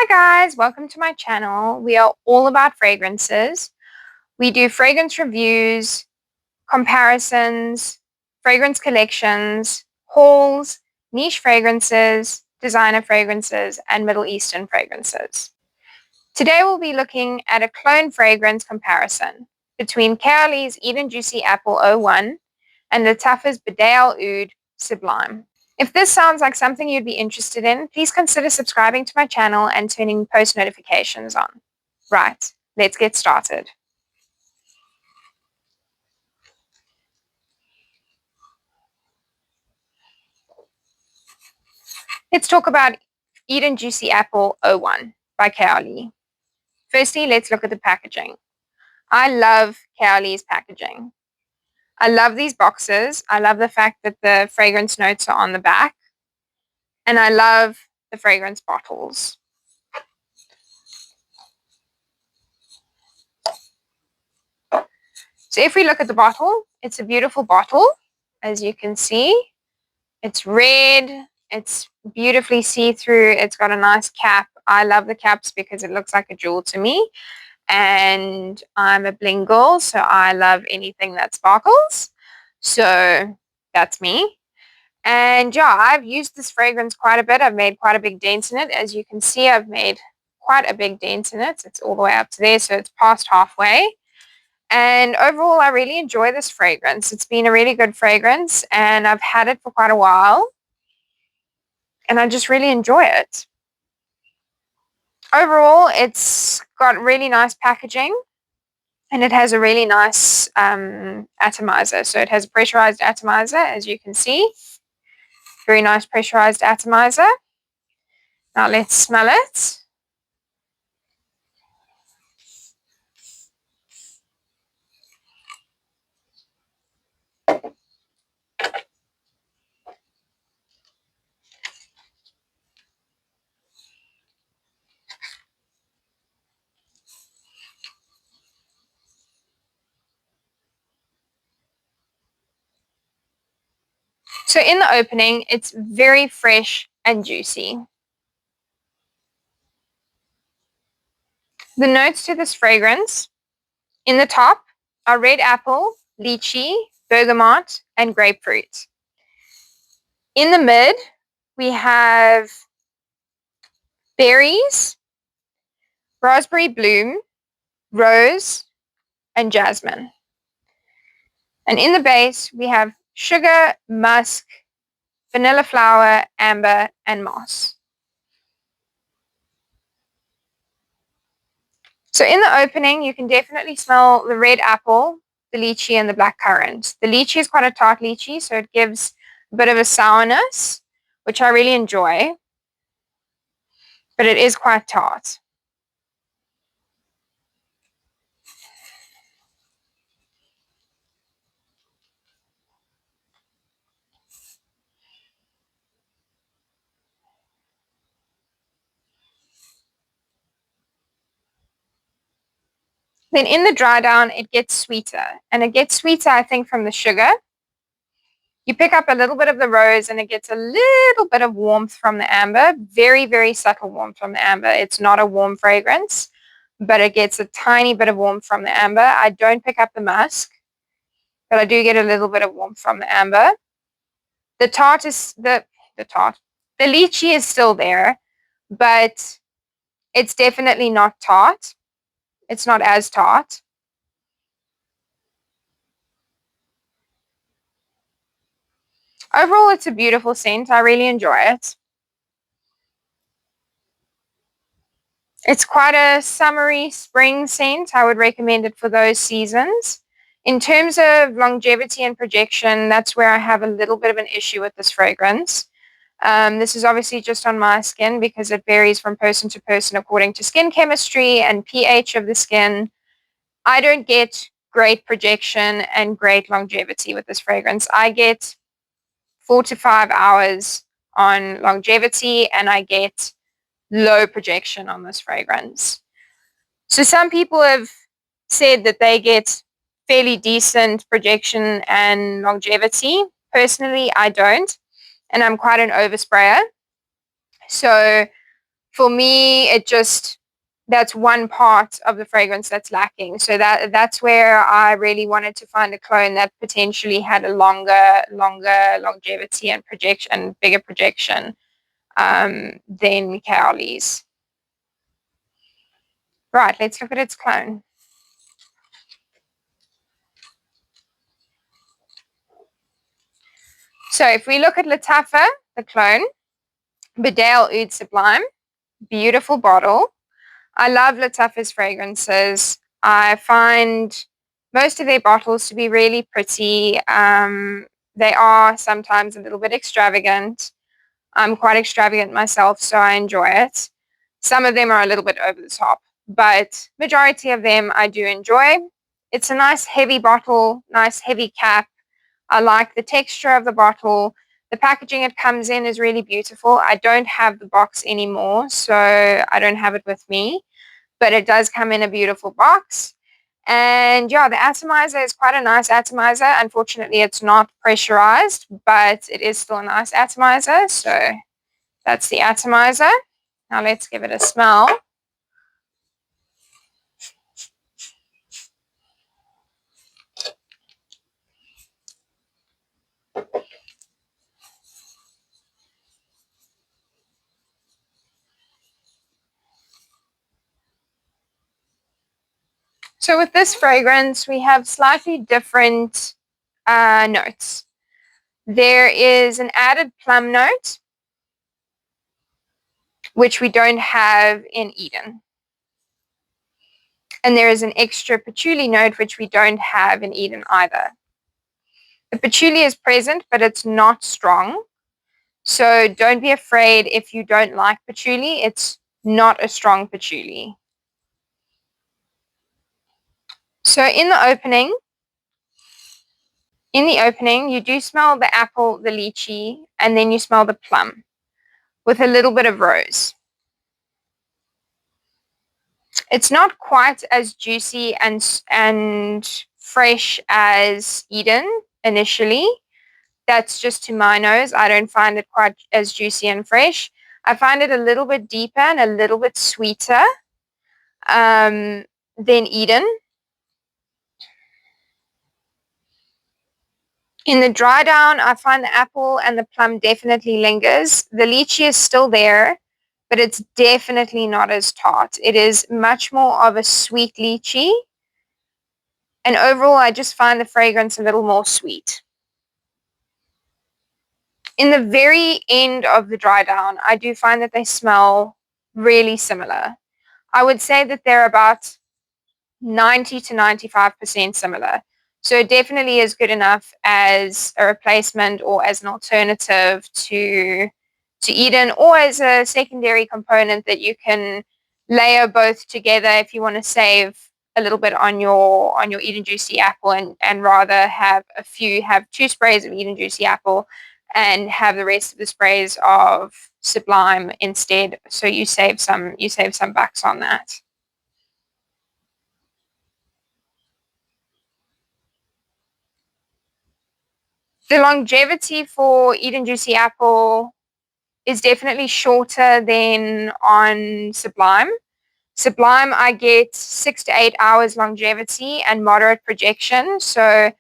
Hi guys, welcome to my channel. We are all about fragrances. We do fragrance reviews, comparisons, fragrance collections, hauls, niche fragrances, designer fragrances, and Middle Eastern fragrances. Today we'll be looking at a clone fragrance comparison between Kayali's Eat and Juicy Apple 01 and Lataffa's Badee Al Oud Sublime. If this sounds like something you'd be interested in, please consider subscribing to my channel and turning post notifications on. Right, let's get started. Let's talk about Eat and Juicy Apple 01 by Kayali. Firstly, let's look at the packaging. I love Kayali's packaging. I love these boxes. I love the fact that the fragrance notes are on the back. And I love the fragrance bottles. So if we look at the bottle, it's a beautiful bottle, as you can see. It's red, it's beautifully see-through, it's got a nice cap. I love the caps because it looks like a jewel to me. And I'm a bling girl, so I love anything that sparkles. So that's me. And yeah, I've used this fragrance quite a bit. I've made quite a big dent in it. As you can see, I've made quite a big dent in it. It's all the way up to there, so it's past halfway. And overall, I really enjoy this fragrance. It's been a really good fragrance, and I've had it for quite a while. And I just really enjoy it. Overall, it's got really nice packaging, and it has a really nice atomizer. So it has a pressurized atomizer, as you can see. Very nice pressurized atomizer. Now let's smell it. So in the opening, it's very fresh and juicy. The notes to this fragrance, in the top are red apple, lychee, bergamot, and grapefruit. In the mid, we have berries, raspberry bloom, rose, and jasmine. And in the base, we have sugar, musk, vanilla flower, amber, and moss. So in the opening, you can definitely smell the red apple, the lychee, and the black currant. The lychee is quite a tart lychee, so it gives a bit of a sourness, which I really enjoy, but it is quite tart. Then in the dry down, it gets sweeter, and it gets sweeter, I think, from the sugar. You pick up a little bit of the rose, and it gets a little bit of warmth from the amber. Very, very subtle warmth from the amber. It's not a warm fragrance, but it gets a tiny bit of warmth from the amber. I don't pick up the musk, but I do get a little bit of warmth from the amber. The tart is the lychee is still there, but it's definitely not tart. It's not as tart. Overall, it's a beautiful scent. I really enjoy it. It's quite a summery spring scent. I would recommend it for those seasons. In terms of longevity and projection, that's where I have a little bit of an issue with this fragrance. This is obviously just on my skin because it varies from person to person according to skin chemistry and pH of the skin. I don't get great projection and great longevity with this fragrance. I get 4 to 5 hours on longevity, and I get low projection on this fragrance. So some people have said that they get fairly decent projection and longevity. Personally, I don't, and I'm quite an oversprayer. So For me, that's one part of the fragrance that's lacking. So that's where I really wanted to find a clone that potentially had a longer longevity and projection, bigger projection than Kayali's. Right, let's look at its clone. So if we look at Lataffa, the clone, Badee Al Oud Sublime, beautiful bottle. I love Lataffa's fragrances. I find most of their bottles to be really pretty. They are sometimes a little bit extravagant. I'm quite extravagant myself, so I enjoy it. Some of them are a little bit over the top, but majority of them I do enjoy. It's a nice heavy bottle, nice heavy cap. I like the texture of the bottle. The packaging it comes in is really beautiful. I don't have the box anymore, so I don't have it with me, but it does come in a beautiful box. And yeah, the atomizer is quite a nice atomizer. Unfortunately, it's not pressurized, but it is still a nice atomizer. So that's the atomizer. Now let's give it a smell. So with this fragrance, we have slightly different notes. There is an added plum note, which we don't have in Eden. And there is an extra patchouli note, which we don't have in Eden either. The patchouli is present, but it's not strong. So don't be afraid if you don't like patchouli. It's not a strong patchouli. So in the opening, you do smell the apple, the lychee, and then you smell the plum with a little bit of rose. It's not quite as juicy and fresh as Eden initially. That's just to my nose. I don't find it quite as juicy and fresh. I find it a little bit deeper and a little bit sweeter than Eden. In the dry down, I find the apple and the plum definitely lingers. The lychee is still there, but it's definitely not as tart. It is much more of a sweet lychee. And overall, I just find the fragrance a little more sweet. In the very end of the dry down, I do find that they smell really similar. I would say that they're about 90 to 95% similar. So it definitely is good enough as a replacement or as an alternative to Eden, or as a secondary component that you can layer both together if you want to save a little bit on your Eden Juicy Apple and rather have two sprays of Eden Juicy Apple and have the rest of the sprays of Sublime instead. So you save some bucks on that. The longevity for Eden Juicy Apple is definitely shorter than on Sublime. Sublime, I get 6 to 8 hours longevity and moderate projection. So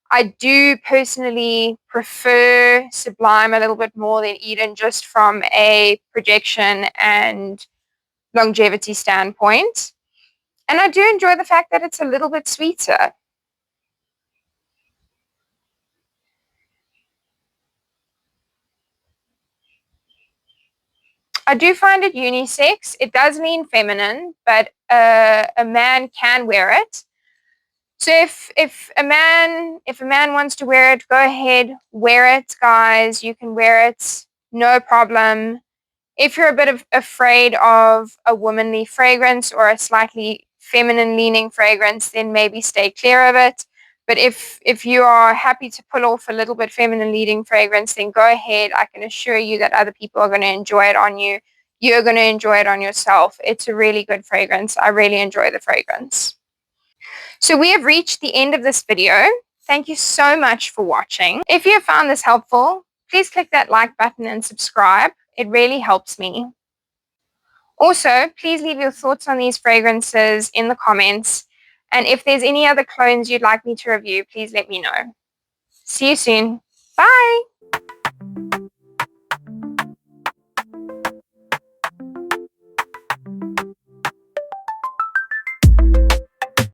I do personally prefer Sublime a little bit more than Eden, just from a projection and longevity standpoint. And I do enjoy the fact that it's a little bit sweeter. I do find it unisex. It does mean feminine, but a man can wear it. So if a man wants to wear it, go ahead, wear it, guys. You can wear it, no problem. If you're a bit afraid of a womanly fragrance or a slightly feminine leaning fragrance, then maybe stay clear of it. But if you are happy to pull off a little bit feminine leading fragrance, then go ahead. I can assure you that other people are going to enjoy it on you. You're going to enjoy it on yourself. It's a really good fragrance. I really enjoy the fragrance. So we have reached the end of this video. Thank you so much for watching. If you have found this helpful, please click that like button and subscribe. It really helps me. Also, please leave your thoughts on these fragrances in the comments. And if there's any other clones you'd like me to review, please let me know. See you soon. Bye!